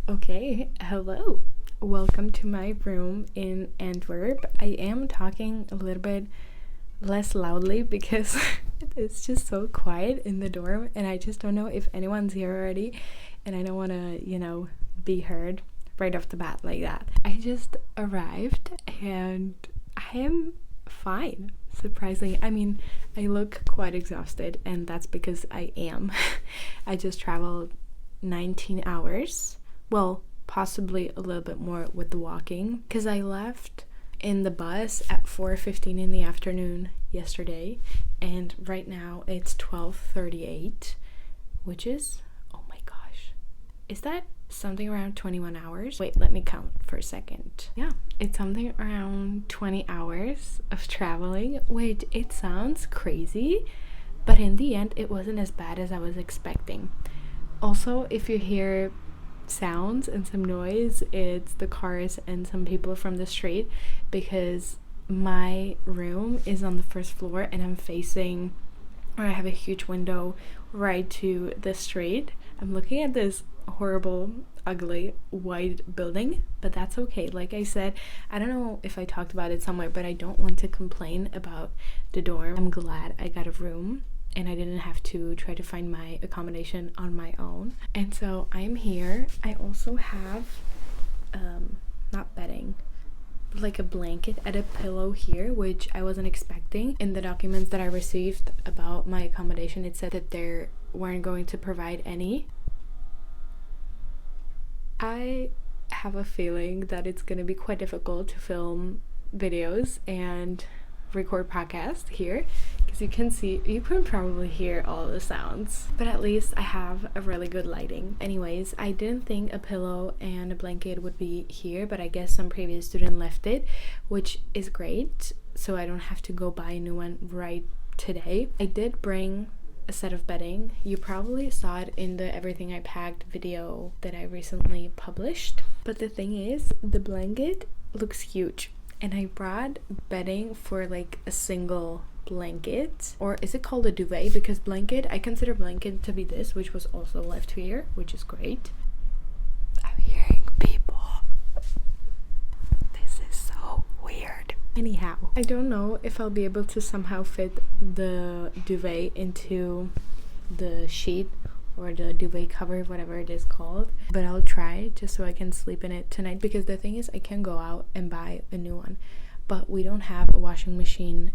Okay, hello. Welcome to my room in Antwerp. I am talking a little bit less loudly because it's just so quiet in the dorm and I just don't know if anyone's here already and I don't want to, be heard right off the bat like that. I just arrived and I am fine, surprisingly. I mean, I look quite exhausted and that's because I am. I just traveled 19 hours. Well, possibly a little bit more with the walking because I left in the bus at 4:15 in the afternoon yesterday and right now it's 12:38, which is, oh my gosh, is that something around 21 hours? Wait, let me count for a second. Yeah, it's something around 20 hours of traveling. Wait, it sounds crazy, but in the end it wasn't as bad as I was expecting. Also, if you hear sounds and some noise, it's the cars and some people from the street because my room is on the first floor and I'm facing, or I have a huge window right to the street. I'm looking at this horrible, ugly white building, but that's okay. Like I said, I don't know if I talked about it somewhere, but I don't want to complain about the dorm. I'm glad I got a room and I didn't have to try to find my accommodation on my own. And so I'm here. I also have not bedding, like a blanket and a pillow here, which I wasn't expecting. In the documents that I received about my accommodation, it said that they weren't going to provide any. I have a feeling that it's going to be quite difficult to film videos and record podcast here because you can probably hear all the sounds, but at least I have a really good lighting. Anyways, I didn't think a pillow and a blanket would be here, but I guess some previous student left it, which is great, so I don't have to go buy a new one right today. I did bring a set of bedding. You probably saw it in the Everything I Packed video that I recently published, but the thing is, the blanket looks huge. And I brought bedding for like a single blanket, or is it called a duvet? Because blanket, I consider blanket to be this, which was also left here, which is great. I'm hearing people. This is so weird. Anyhow, I don't know if I'll be able to somehow fit the duvet into the sheet or the duvet cover, whatever it is called, but I'll try just so I can sleep in it tonight, because the thing is I can go out and buy a new one, but we don't have a washing machine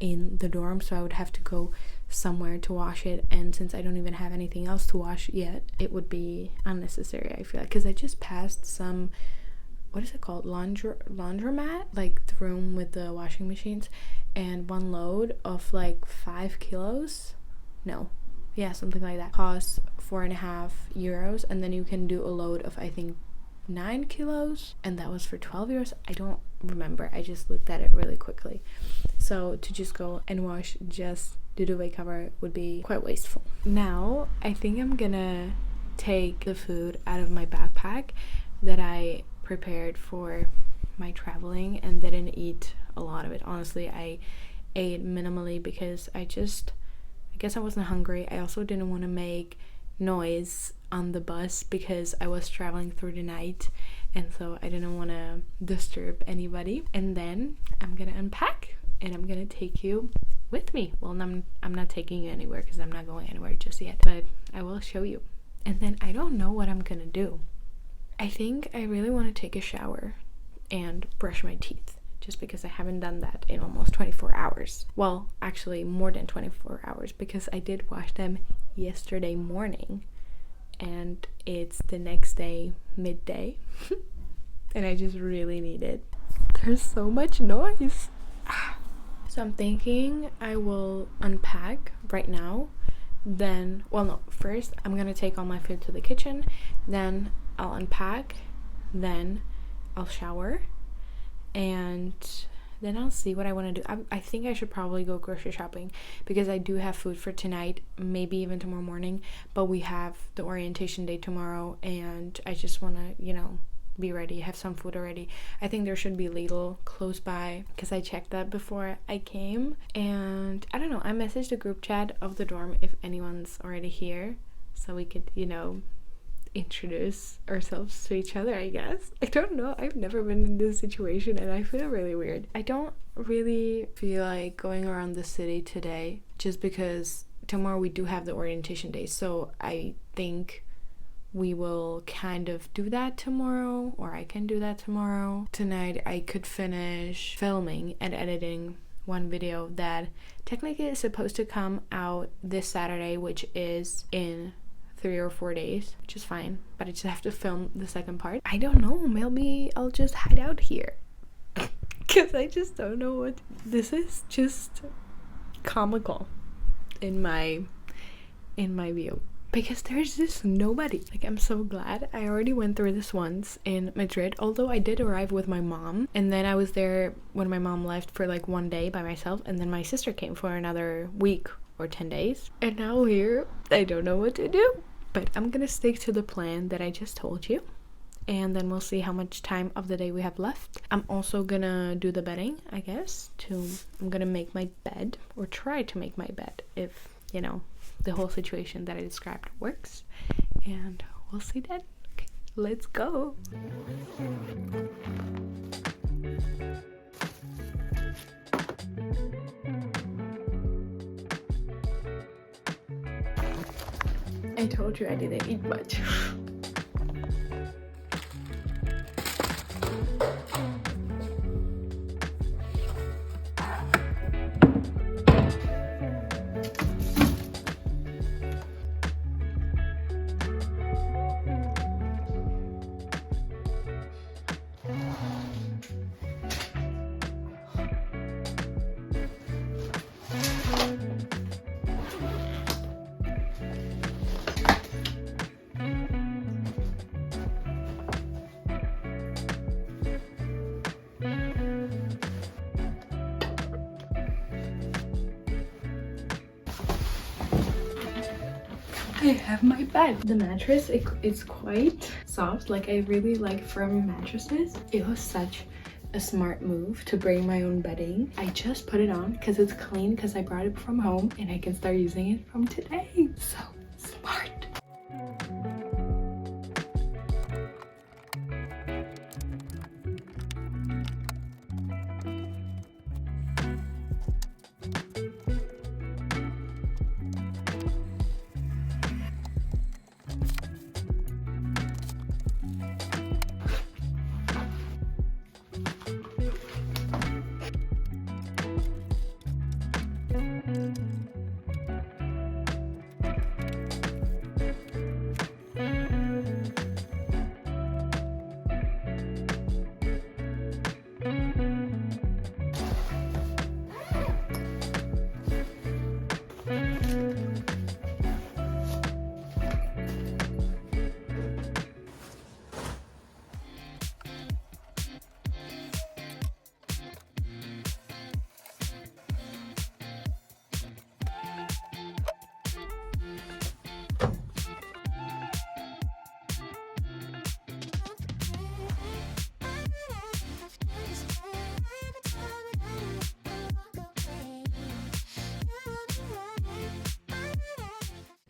in the dorm, so I would have to go somewhere to wash it, and since I don't even have anything else to wash yet, it would be unnecessary, I feel like, because I just passed some, what is it called, laundromat, like the room with the washing machines, and one load of like 5 kilos, no, yeah, something like that, costs €4.50, and then you can do a load of, I think, 9 kilos, and that was for 12 euros. I don't remember, I just looked at it really quickly. So to just go and wash just the duvet cover would be quite wasteful. Now I think I'm gonna take the food out of my backpack that I prepared for my traveling and didn't eat a lot of it. Honestly, I ate minimally because I guess I wasn't hungry. I also didn't want to make noise on the bus because I was traveling through the night, and so I didn't want to disturb anybody. And then I'm gonna unpack and I'm gonna take you with me. Well, I'm not taking you anywhere because I'm not going anywhere just yet, but I will show you. And then I don't know what I'm gonna do. I think I really want to take a shower and brush my teeth, just because I haven't done that in almost 24 hours. Well, actually more than 24 hours, because I did wash them yesterday morning and it's the next day midday and I just really need it. There's so much noise. So I'm thinking I will unpack right now, then, well no, first I'm gonna take all my food to the kitchen, then I'll unpack, then I'll shower, and then I'll see what I want to do. I think I should probably go grocery shopping because I do have food for tonight, maybe even tomorrow morning, but we have the orientation day tomorrow and I just want to, be ready, have some food already. I think there should be Lidl close by because I checked that before I came, and I don't know, I messaged the group chat of the dorm if anyone's already here so we could, introduce ourselves to each other, I guess. I don't know. I've never been in this situation and I feel really weird. I don't really feel like going around the city today just because tomorrow we do have the orientation day. So I think we will kind of do that tomorrow, or I can do that tomorrow. Tonight I could finish filming and editing one video that technically is supposed to come out this Saturday, which is in 3 or 4 days, which is fine, but I just have to film the second part. I don't know, maybe I'll just hide out here because I just don't know what this is. Just comical in my view, because there's just nobody. Like, I'm so glad. I already went through this once in Madrid, although I did arrive with my mom, and then I was there when my mom left for like 1 day by myself, and then my sister came for another week or 10 days, and now here I don't know what to do. But I'm gonna stick to the plan that I just told you, and then we'll see how much time of the day we have left. I'm also gonna do the bedding, I guess. I'm gonna make my bed, or try to make my bed, if you know the whole situation that I described works, and we'll see then. Okay, let's go. I told you I didn't eat much. I have my bed. The mattress, it's quite soft. Like, I really like firm mattresses. It was such a smart move to bring my own bedding. I just put it on because it's clean, because I brought it from home, and I can start using it from today. So smart.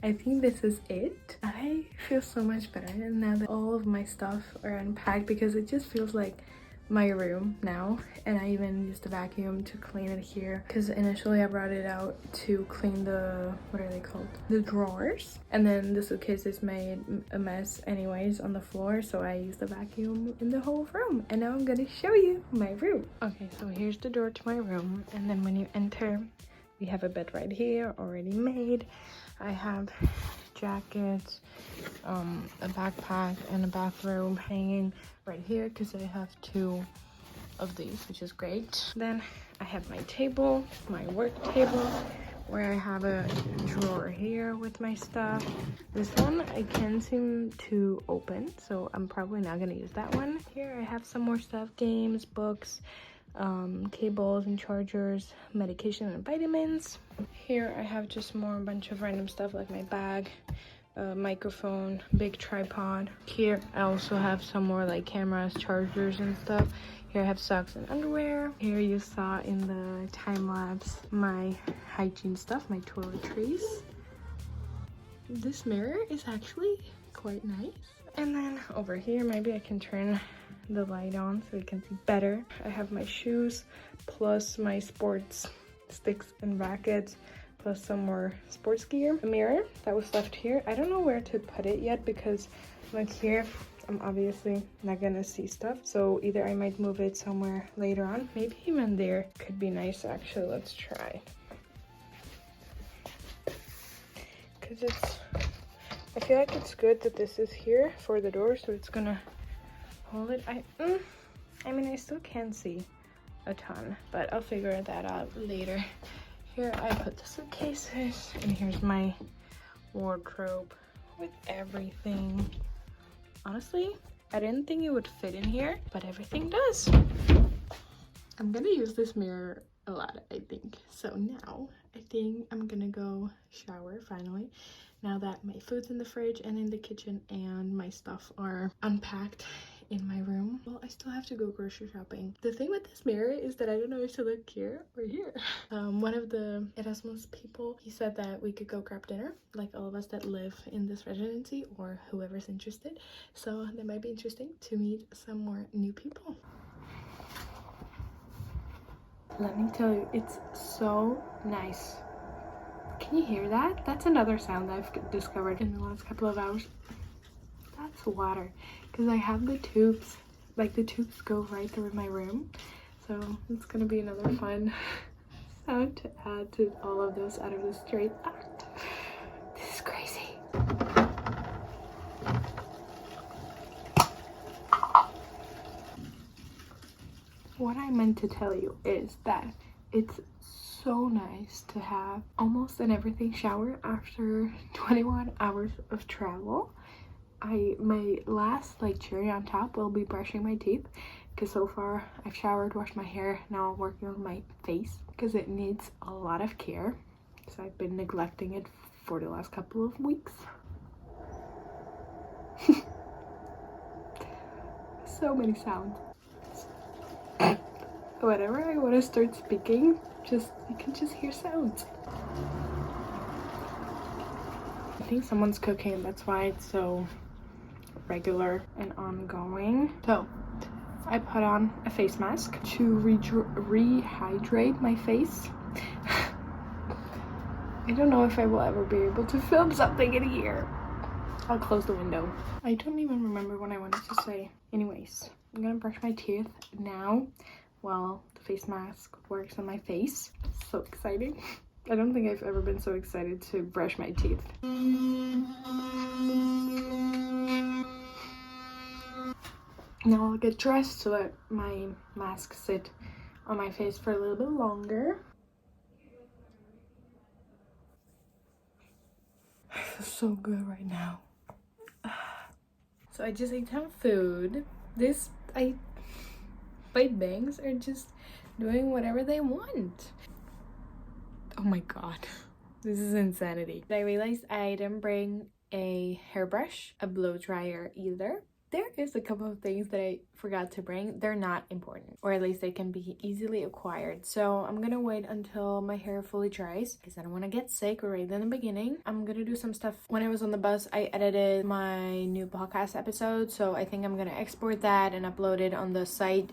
I think this is it. I feel so much better now that all of my stuff are unpacked, because it just feels like my room now. And I even used the vacuum to clean it here, because initially I brought it out to clean the, what are they called? The drawers. And then the suitcases made a mess anyways on the floor, so I used the vacuum in the whole room. And now I'm gonna show you my room. Okay, so here's the door to my room, and then when you enter, we have a bed right here already made. I have jackets, a backpack, and a bathrobe hanging right here, because I have 2 of these, which is great. Then I have my table, my work table, where I have a drawer here with my stuff. This one I can't seem to open, so I'm probably not gonna use that one. Here I have some more stuff: games, books, cables and chargers, medication and vitamins. Here I have just more bunch of random stuff, like my bag, microphone, big tripod. Here I also have some more like cameras, chargers and stuff. Here I have socks and underwear. Here you saw in the time lapse my hygiene stuff, my toiletries. this mirror is actually quite nice. And then over here, maybe I can turn the light on so you can see better. I have my shoes plus my sports sticks and rackets plus some more sports gear. A mirror that was left here. I don't know where to put it yet because like here I'm obviously not gonna see stuff, so either I might move it somewhere later on. Maybe even there could be nice actually. Let's try, because I feel like it's good that this is here for the door, so it's gonna hold it. I mean, I still can't see a ton, but I'll figure that out later. Here I put the suitcases, and here's my wardrobe with everything. Honestly, I didn't think it would fit in here, but everything does. I'm gonna use this mirror a lot, I think. So now I think I'm gonna go shower finally, now that my food's in the fridge and in the kitchen and my stuff are unpacked in my room. Well, I still have to go grocery shopping. The thing with this mirror is that I don't know if to look here or here. One of the Erasmus people, he said that we could go grab dinner, like all of us that live in this residency or whoever's interested. So that might be interesting to meet some more new people. Let me tell you, it's so nice. Can you hear that? That's another sound I've discovered in the last couple of hours. That's water, because I have the tubes, like the tubes go right through my room, so it's gonna be another fun sound to add to all of those out of the street. This is crazy. What I meant to tell you is that it's so nice to have almost an everything shower after 21 hours of travel. My last like cherry on top will be brushing my teeth, because so far I've showered, washed my hair, now I'm working on my face because it needs a lot of care, so I've been neglecting it for the last couple of weeks. So many sounds. Whenever I want to start speaking, you can just hear sounds. I think someone's cooking, that's why it's so regular and ongoing. So I put on a face mask to rehydrate my face. I don't know if I will ever be able to film something in here. I'll close the window. I don't even remember what I wanted to say. Anyways, I'm gonna brush my teeth now while the face mask works on my face. So exciting. I don't think I've ever been so excited to brush my teeth. Now I'll get dressed so that my mask sit on my face for a little bit longer. I feel so good right now. So I just ate some food. My bangs are just doing whatever they want. Oh my god, this is insanity. I realized I didn't bring a hairbrush, a blow dryer either. There is a couple of things that I forgot to bring. They're not important, or at least they can be easily acquired. So I'm gonna wait until my hair fully dries because I don't want to get sick right in the beginning. I'm gonna do some stuff. When I was on the bus, I edited my new podcast episode, so I think I'm gonna export that and upload it on the site,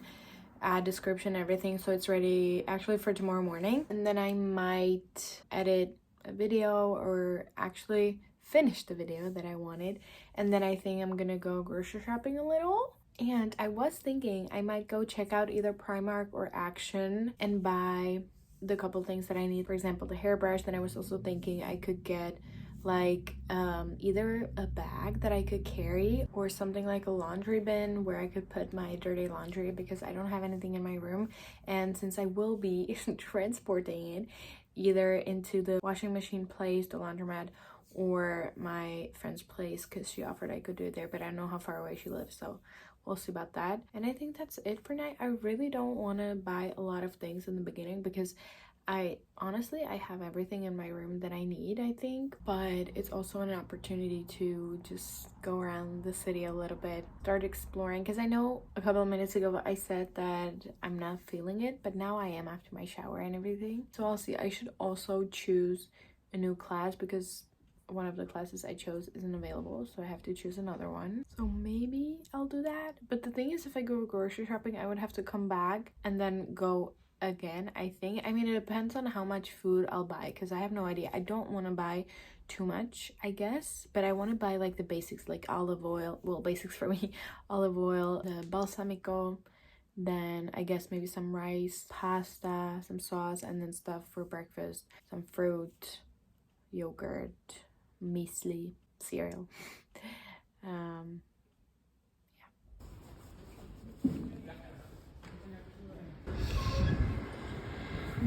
add description, everything, so it's ready actually for tomorrow morning. And then I might edit a video, or actually finish the video that I wanted, and then I think I'm gonna go grocery shopping a little. And I was thinking I might go check out either Primark or Action and buy the couple things that I need. For example, the hairbrush. Then I was also thinking I could get like either a bag that I could carry or something like a laundry bin where I could put my dirty laundry, because I don't have anything in my room, and since I will be transporting it either into the washing machine place, the laundromat, or my friend's place, because she offered I could do it there, but I don't know how far away she lives, so we'll see about that. And I think that's it for now. I really don't want to buy a lot of things in the beginning because I have everything in my room that I need, I think, but it's also an opportunity to just go around the city a little bit, start exploring, because I know a couple of minutes ago I said that I'm not feeling it, but now I am after my shower and everything. So I'll see. I should also choose a new class because one of the classes I chose isn't available, so I have to choose another one. So maybe I'll do that. But the thing is, if I go grocery shopping, I would have to come back and then go again, I think. I mean, it depends on how much food I'll buy, because I have no idea. I don't want to buy too much, I guess, but I want to buy like the basics, like olive oil. Well, basics for me: olive oil, the balsamico, then I guess maybe some rice, pasta, some sauce, and then stuff for breakfast, some fruit, yogurt, muesli, cereal.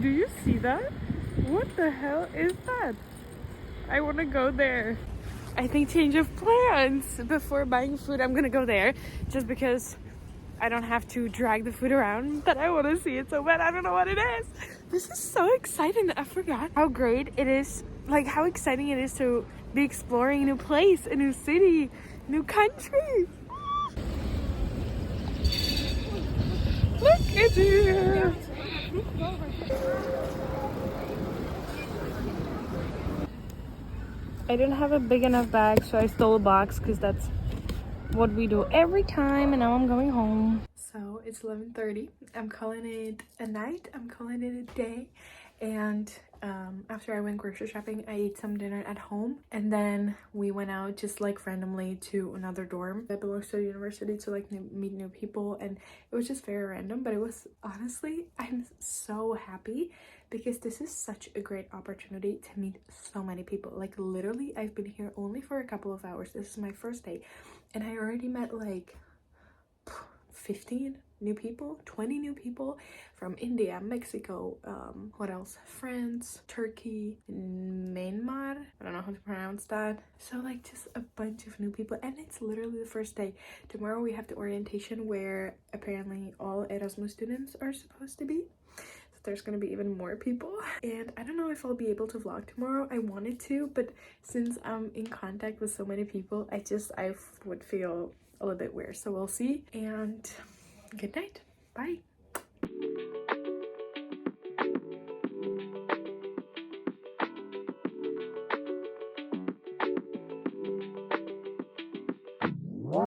Do you see that? What the hell is that? I want to go there. I think change of plans. Before buying food, I'm gonna go there just because I don't have to drag the food around, but I want to see it so bad. I don't know what it is. This is so exciting. I forgot how great it is, like how exciting it is to be exploring a new place, a new city, new country. Look, it's here. I didn't have a big enough bag, so I stole a box because that's what we do every time, and now I'm going home. So it's 11:30. I'm calling it a night. I'm calling it a day. And after I went grocery shopping, I ate some dinner at home, and then we went out just like randomly to another dorm that belongs to a university to like meet new people, and it was just very random, but it was honestly, I'm so happy because this is such a great opportunity to meet so many people. Like literally, I've been here only for a couple of hours. This is my first day, and I already met like 15 new people, 20 new people from India, Mexico, what else, France, Turkey, Myanmar, I don't know how to pronounce that. So like just a bunch of new people, and it's literally the first day. Tomorrow we have the orientation where apparently all Erasmus students are supposed to be. So there's gonna be even more people, and I don't know if I'll be able to vlog tomorrow. I wanted to, but since I'm in contact with so many people, I would feel a little bit weird, so we'll see. And good night. Bye.